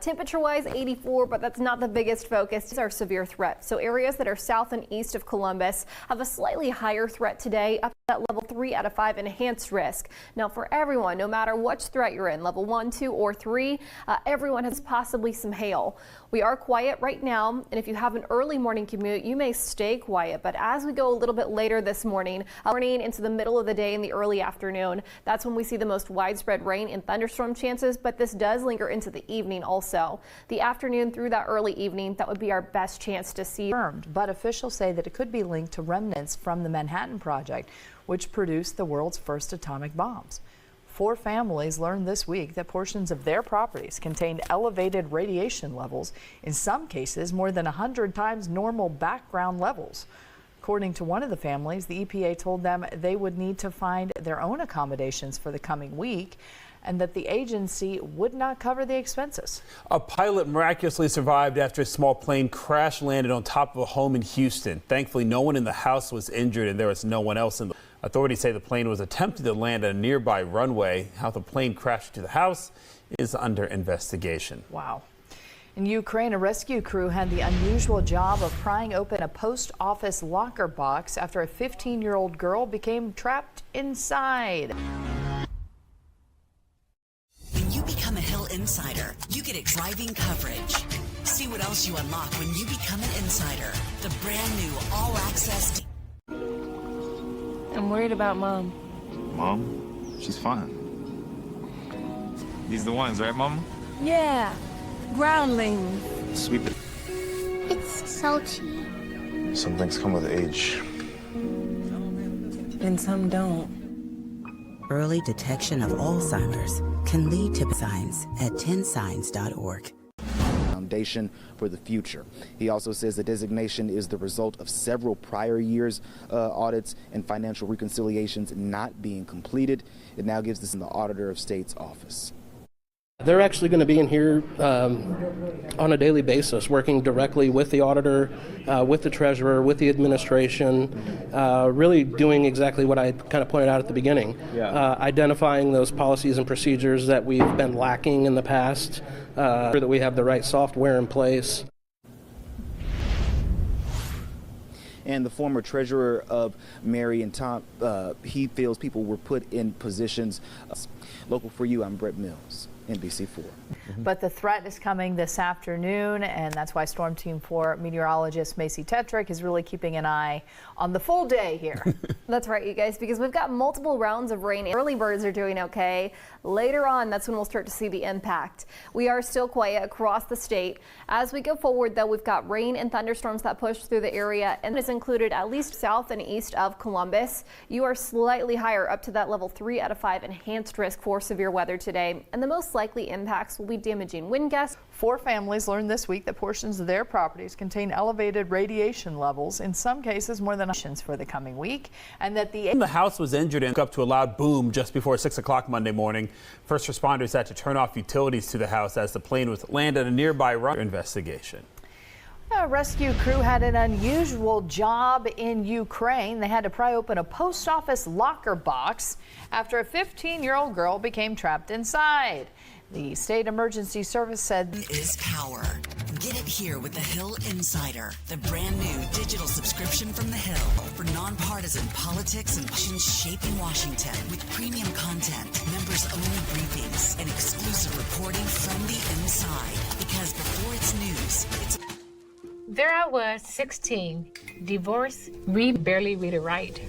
Temperature-wise, 84, but that's not the biggest focus. It's our severe threat. So areas that are south and east of Columbus have a slightly higher threat today, up at level 3 out of 5 enhanced risk. Now for everyone, no matter which threat you're in, level 1, 2, or 3, everyone has possibly some hail. We are quiet right now, and if you have an early morning commute, you may stay quiet. But as we go a little bit later this morning into the middle of the day and the early afternoon, that's when we see the most widespread rain and thunderstorm chances, but this does linger into the evening also. The afternoon through that early evening, that would be our best chance to see. But officials say that it could be linked to remnants from the Manhattan Project, which produced the world's first atomic bombs. 4 families learned this week that portions of their properties contained elevated radiation levels, in some cases more than 100 times normal background levels. According to one of the families, the EPA told them they would need to find their own accommodations for the coming week, and that the agency would not cover the expenses. A pilot miraculously survived after a small plane crash landed on top of a home in Houston. Thankfully, no one in the house was injured and there was no one else in the. Authorities say the plane was attempting to land at a nearby runway. How the plane crashed into the house is under investigation. Wow. In Ukraine, a rescue crew had the unusual job of prying open a post office locker box after a 15-year-old girl became trapped inside. When you become a Hill Insider, you get a driving coverage. See what else you unlock when you become an Insider. The brand new all-access. I'm worried about Mom. Mom? She's fine. These the ones, right, Mom? Yeah, groundlings. Sweep it. It's salty. Some things come with age. And some don't. Early detection of Alzheimer's can lead to signs at 10signs.org. Foundation for the future. He also says the designation is the result of several prior years audits and financial reconciliations not being completed. It now gives this in the Auditor of State's office. They're actually going to be in here on a daily basis, working directly with the auditor, with the treasurer, with the administration, really doing exactly what I kind of pointed out at the beginning, identifying those policies and procedures that we've been lacking in the past, that we have the right software in place. And the former treasurer of Marion, Tom, he feels people were put in positions. Local for you, I'm Brett Mills, NBC4. But the threat is coming this afternoon, and that's why Storm Team 4 meteorologist Macy Tetrick is really keeping an eye on the full day here. That's right, you guys, because we've got multiple rounds of rain. Early birds are doing okay. Later on, that's when we'll start to see the impact. We are still quiet across the state. As we go forward, though, we've got rain and thunderstorms that push through the area, and it's included at least south and east of Columbus. You are slightly higher, up to that level 3 out of 5 enhanced risk for severe weather today, and the most likely impacts will be damaging wind gusts. 4 families learned this week that portions of their properties contain elevated radiation levels, in some cases more than for the coming week, and that the house was injured and woke up to a loud boom just before 6 o'clock Monday morning. First responders had to turn off utilities to the house as the plane was landed at a nearby runway. Investigation. A rescue crew had an unusual job in Ukraine. They had to pry open a post office locker box after a 15-year-old girl became trapped inside. The State Emergency Service said is power. Get it here with the Hill Insider, the brand new digital subscription from the Hill for nonpartisan politics and shaping Washington with premium content, members-only briefings, and exclusive reporting from the inside. Because before it's news, it's there I was, 16, divorced, barely read or write.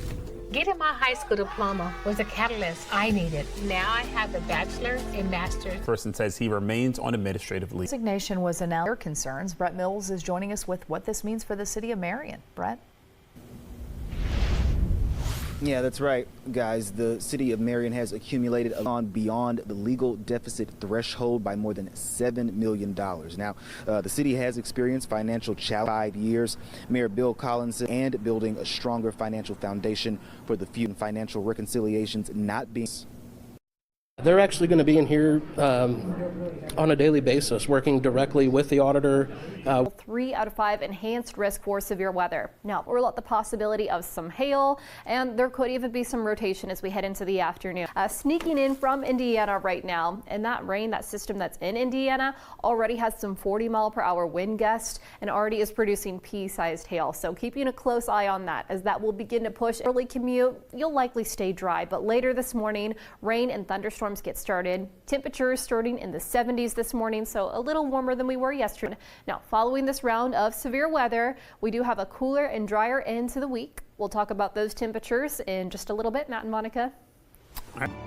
Getting my high school diploma was a catalyst I needed. Now I have a bachelor's and master's. The person says he remains on administrative leave. Resignation was announced. Your concerns. Brett Mills is joining us with what this means for the city of Marion. Brett? Yeah, that's right, guys. The city of Marion has accumulated beyond the legal deficit threshold by more than $7 million. Now, the city has experienced financial challenge 5 years. Mayor Bill Collins and building a stronger financial foundation for the future. Financial reconciliations not being They're actually going to be in here on a daily basis, working directly with the auditor. 3 out of 5 enhanced risk for severe weather. Now, we're at the possibility of some hail, and there could even be some rotation as we head into the afternoon. Sneaking in from Indiana right now, and that rain, that system that's in Indiana, already has some 40-mile-per-hour wind gusts and already is producing pea-sized hail. So keeping a close eye on that, as that will begin to push early commute. You'll likely stay dry, but later this morning, rain and thunderstorms get started. Temperatures starting in the 70s this morning, so a little warmer than we were yesterday. Now, following this round of severe weather, we do have a cooler and drier end to the week. We'll talk about those temperatures in just a little bit. Matt and Monica.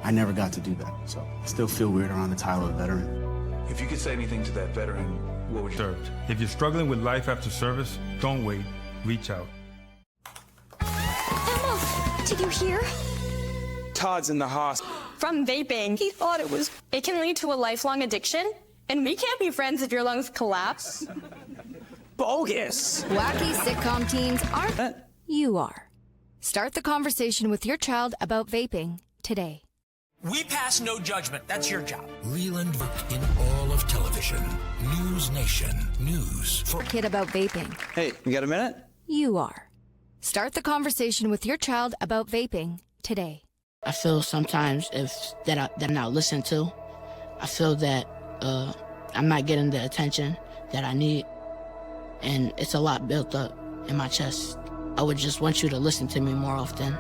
I never got to do that, so I still feel weird around the title of veteran. If you could say anything to that veteran, what would you? Served. If you're struggling with life after service, don't wait. Reach out. Emma, did you hear? Todd's in the hospital. From vaping. He thought it can lead to a lifelong addiction, and we can't be friends if your lungs collapse. Bogus. Wacky sitcom teens aren't. You are. Start the conversation with your child about vaping today. We pass no judgment. That's your job. Leland in all of television. News Nation. News for kid about vaping. Hey, you got a minute? You are. Start the conversation with your child about vaping today. I feel sometimes that I'm not listened to. I feel that I'm not getting the attention that I need. And it's a lot built up in my chest. I would just want you to listen to me more often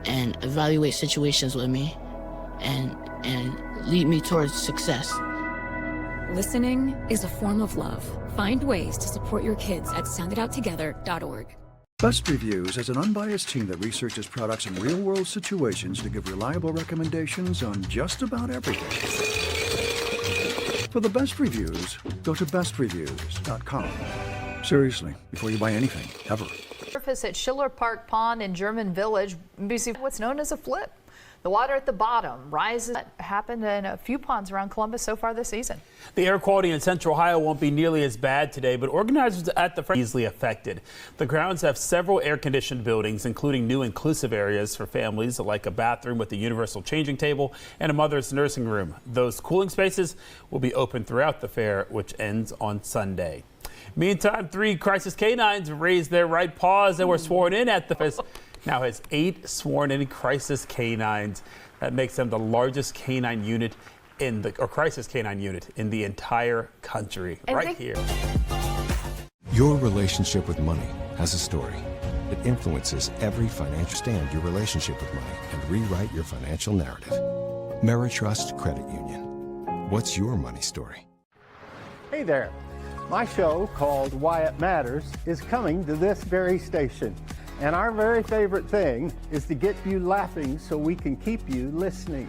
and evaluate situations with me and lead me towards success. Listening is a form of love. Find ways to support your kids at sounditouttogether.org. Best Reviews is an unbiased team that researches products in real-world situations to give reliable recommendations on just about everything. For the best reviews, go to bestreviews.com. Seriously, before you buy anything, ever. Surface at Schiller Park Pond in German Village, what's known as a flip. The water at the bottom rises. That happened in a few ponds around Columbus so far this season. The air quality in Central Ohio won't be nearly as bad today, but organizers at the fair are easily affected. The grounds have several air-conditioned buildings, including new inclusive areas for families, like a bathroom with a universal changing table and a mother's nursing room. Those cooling spaces will be open throughout the fair, which ends on Sunday. Meantime, 3 crisis canines raised their right paws and were sworn in at the fair. Now has 8 sworn-in crisis canines. That makes them the largest canine unit crisis canine unit in the entire country. And right here. Your relationship with money has a story. It influences every financial stand your relationship with money and rewrite your financial narrative. Meritrust Credit Union. What's your money story? Hey there. My show, called Why It Matters, is coming to this very station. And our very favorite thing is to get you laughing so we can keep you listening.